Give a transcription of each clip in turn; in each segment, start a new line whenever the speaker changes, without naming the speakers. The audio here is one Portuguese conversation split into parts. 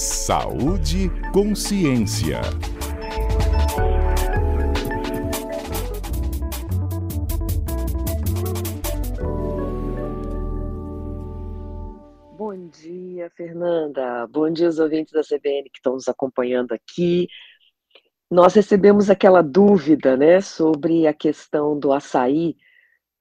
Saúde Consciência.
Bom dia, Fernanda. Bom dia, os ouvintes da CBN que estão nos acompanhando aqui. Nós recebemos aquela dúvida, né, sobre a questão do açaí,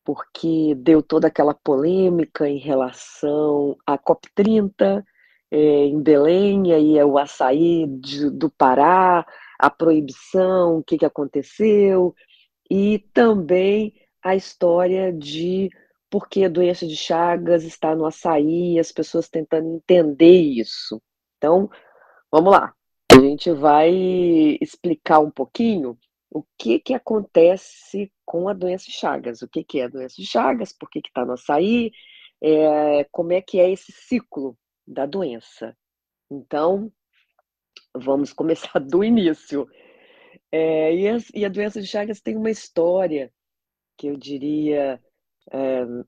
porque deu toda aquela polêmica em relação à COP30, em Belém, e aí é o açaí do Pará, a proibição, o que que aconteceu, e também a história de por que a doença de Chagas está no açaí, as pessoas tentando entender isso. Então, vamos lá. A gente vai explicar um pouquinho o que que acontece com a doença de Chagas. O que que é a doença de Chagas, por que que está no açaí, como é que é esse ciclo da doença. Então, vamos começar do início. E a doença de Chagas tem uma história que eu diria,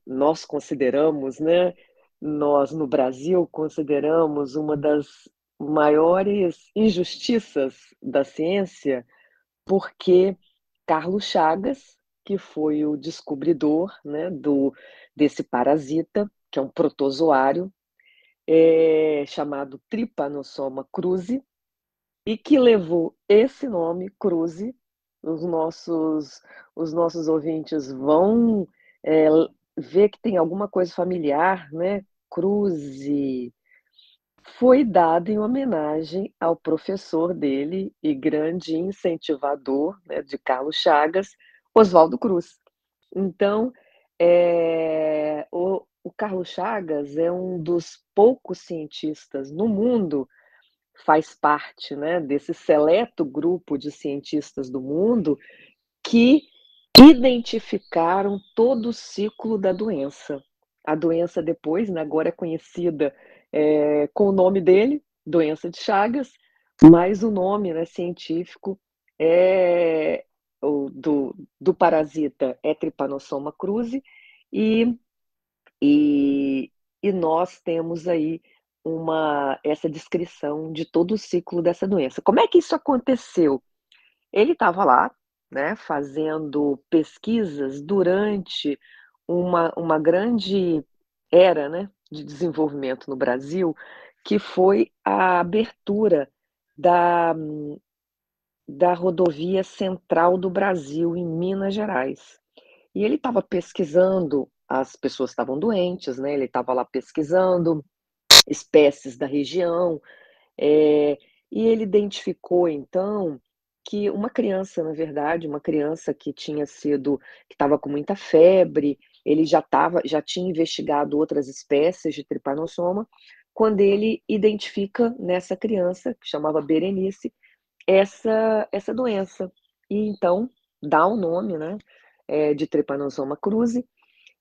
nós consideramos, né, nós no Brasil consideramos uma das maiores injustiças da ciência, porque Carlos Chagas, que foi o descobridor, né, desse parasita, que é um protozoário, chamado Trypanosoma cruzi, e que levou esse nome, cruzi. Os nossos ouvintes vão é, ver que tem alguma coisa familiar, né? Cruzi foi dado em homenagem ao professor dele e grande incentivador, né, de Carlos Chagas, Oswaldo Cruz. Então, o Carlos Chagas é um dos poucos cientistas no mundo, faz parte, né, desse seleto grupo de cientistas do mundo que identificaram todo o ciclo da doença. A doença depois, né, agora é conhecida com o nome dele, doença de Chagas, mas o nome, né, científico é do parasita é Trypanosoma cruzi, e, e, e nós temos aí essa descrição de todo o ciclo dessa doença. Como é que isso aconteceu? Ele estava lá, né, fazendo pesquisas durante uma grande era, né, de desenvolvimento no Brasil, que foi a abertura da, da rodovia central do Brasil, em Minas Gerais. E ele estava pesquisando, as pessoas estavam doentes, né? Ele estava lá pesquisando espécies da região, e ele identificou então que uma criança, na verdade, uma criança que estava com muita febre, ele já tinha investigado outras espécies de tripanossoma, quando ele identifica nessa criança, que chamava Berenice, essa doença. E então dá o nome, né, de Trypanosoma cruzi,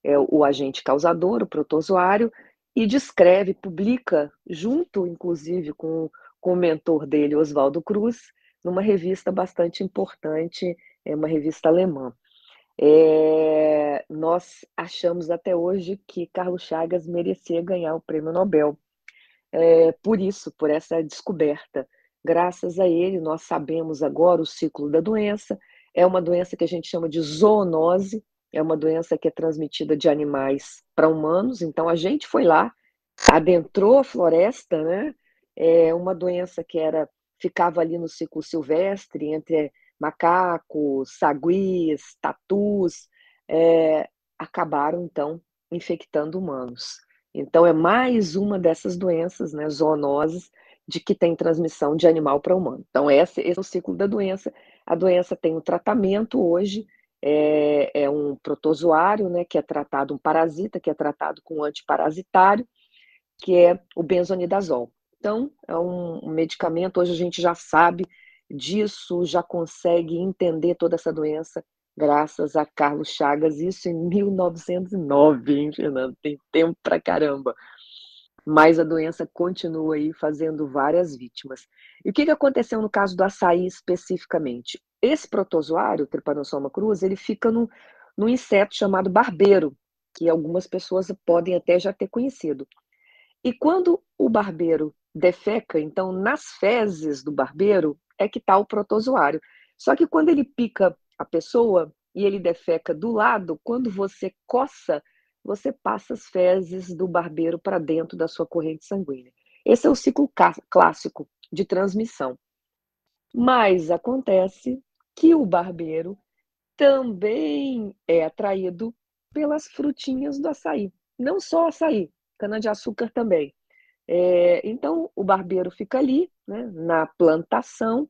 é o agente causador, o protozoário, e descreve, publica, junto, inclusive, com o mentor dele, Oswaldo Cruz, numa revista bastante importante, é uma revista alemã. Nós achamos até hoje que Carlos Chagas merecia ganhar o prêmio Nobel, por isso, por essa descoberta. Graças a ele, nós sabemos agora o ciclo da doença. É uma doença que a gente chama de zoonose, é uma doença que é transmitida de animais para humanos. Então, a gente foi lá, adentrou a floresta, né? É uma doença que ficava ali no ciclo silvestre, entre macacos, saguis, tatus, acabaram, então, infectando humanos. Então, é mais uma dessas doenças, né, zoonoses, de que tem transmissão de animal para humano. Então, esse é o ciclo da doença. A doença tem um tratamento hoje, é um protozoário, né, que é tratado, um parasita, que é tratado com um antiparasitário, que é o benzonidazol. Então, é um medicamento, hoje a gente já sabe disso, já consegue entender toda essa doença graças a Carlos Chagas, isso em 1909, hein, Fernando? Tem tempo pra caramba. Mas a doença continua aí fazendo várias vítimas. E o que aconteceu no caso do açaí especificamente? Esse protozoário, Trypanosoma cruzi, ele fica num inseto chamado barbeiro, que algumas pessoas podem até já ter conhecido. E quando o barbeiro defeca, então nas fezes do barbeiro é que está o protozoário. Só que quando ele pica a pessoa e ele defeca do lado, quando você coça, você passa as fezes do barbeiro para dentro da sua corrente sanguínea. Esse é o ciclo clássico de transmissão. Mas acontece que o barbeiro também é atraído pelas frutinhas do açaí. Não só açaí, cana-de-açúcar também. Então, o barbeiro fica ali, né, na plantação,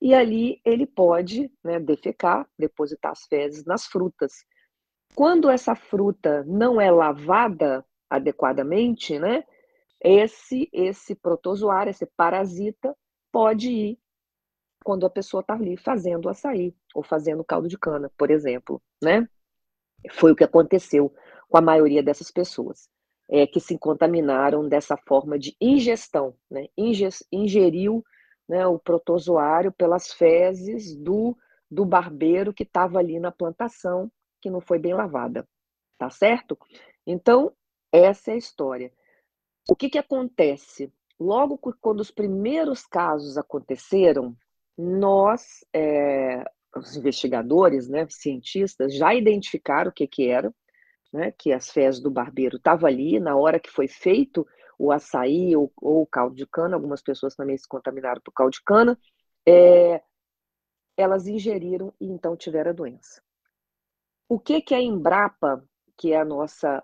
e ali ele pode, né, defecar, depositar as fezes nas frutas. Quando essa fruta não é lavada adequadamente, né, esse protozoário, esse parasita, pode ir quando a pessoa está ali fazendo açaí ou fazendo caldo de cana, por exemplo, né? Foi o que aconteceu com a maioria dessas pessoas, que se contaminaram dessa forma de ingestão, né? Ingeriu, né, o protozoário pelas fezes do barbeiro que estava ali na plantação, que não foi bem lavada, tá certo? Então, essa é a história. O que acontece? Logo quando os primeiros casos aconteceram, nós, os investigadores, né, cientistas, já identificaram o que era, né, que as fezes do barbeiro estavam ali na hora que foi feito o açaí ou o caldo de cana, algumas pessoas também se contaminaram por caldo de cana, elas ingeriram e então tiveram a doença. O que a Embrapa, que é a nossa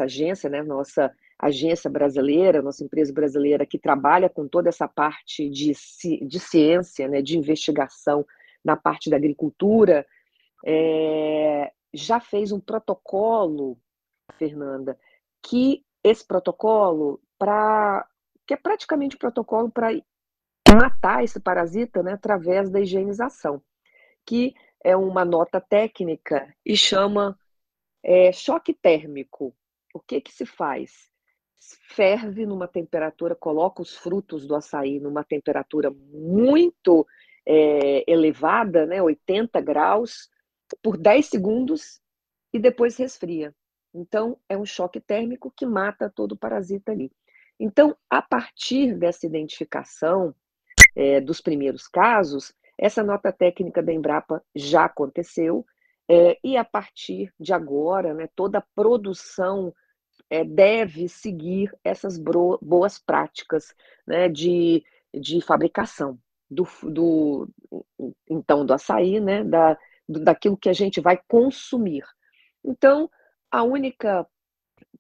agência, né, nossa agência brasileira, nossa empresa brasileira que trabalha com toda essa parte de ciência, né, de investigação na parte da agricultura, já fez um protocolo, Fernanda, que esse protocolo que é praticamente um protocolo para matar esse parasita, né, através da higienização, que é uma nota técnica e chama choque térmico. O que se faz? Ferve numa temperatura, coloca os frutos do açaí numa temperatura muito elevada, né, 80 graus, por 10 segundos e depois resfria. Então, é um choque térmico que mata todo o parasita ali. Então, a partir dessa identificação dos primeiros casos, essa nota técnica da Embrapa já aconteceu, e a partir de agora, né, toda a produção deve seguir essas boas práticas, né, de fabricação então, do açaí, né, daquilo que a gente vai consumir. Então, a única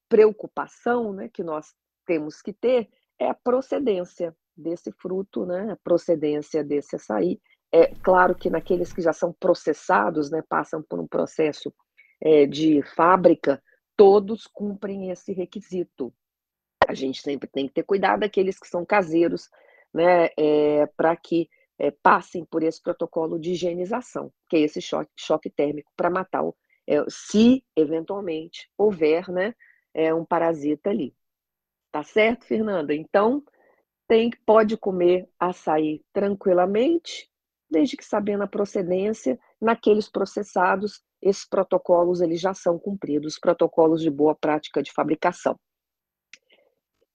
preocupação, né, que nós temos que ter é a procedência desse fruto, né, a procedência desse açaí. É claro que naqueles que já são processados, né, passam por um processo de fábrica, todos cumprem esse requisito. A gente sempre tem que ter cuidado daqueles que são caseiros, né, para que passem por esse protocolo de higienização, que é esse choque térmico para matar, se eventualmente houver, né, um parasita ali. Tá certo, Fernanda? Então, pode comer açaí tranquilamente, desde que sabendo a procedência, naqueles processados, esses protocolos eles já são cumpridos, protocolos de boa prática de fabricação.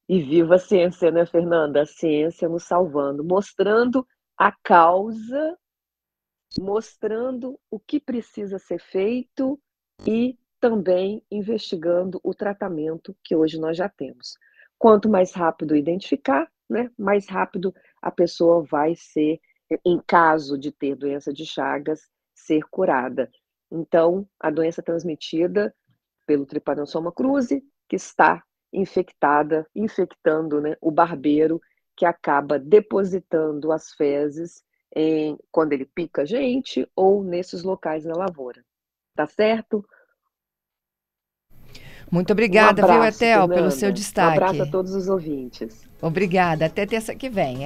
E viva a ciência, né, Fernanda? A ciência nos salvando, mostrando a causa, mostrando o que precisa ser feito e também investigando o tratamento que hoje nós já temos. Quanto mais rápido identificar, né, mais rápido a pessoa vai ser, em caso de ter doença de Chagas, ser curada. Então, a doença transmitida pelo Trypanosoma cruzi, que está infectando, né, o barbeiro, que acaba depositando as fezes quando ele pica a gente ou nesses locais na lavoura. Tá certo?
Muito
Um
obrigada, viu,
abraço,
Etel, pelo seu
Fernanda. Um abraço a
destaque.
todos os ouvintes.
Obrigada. Até terça que vem.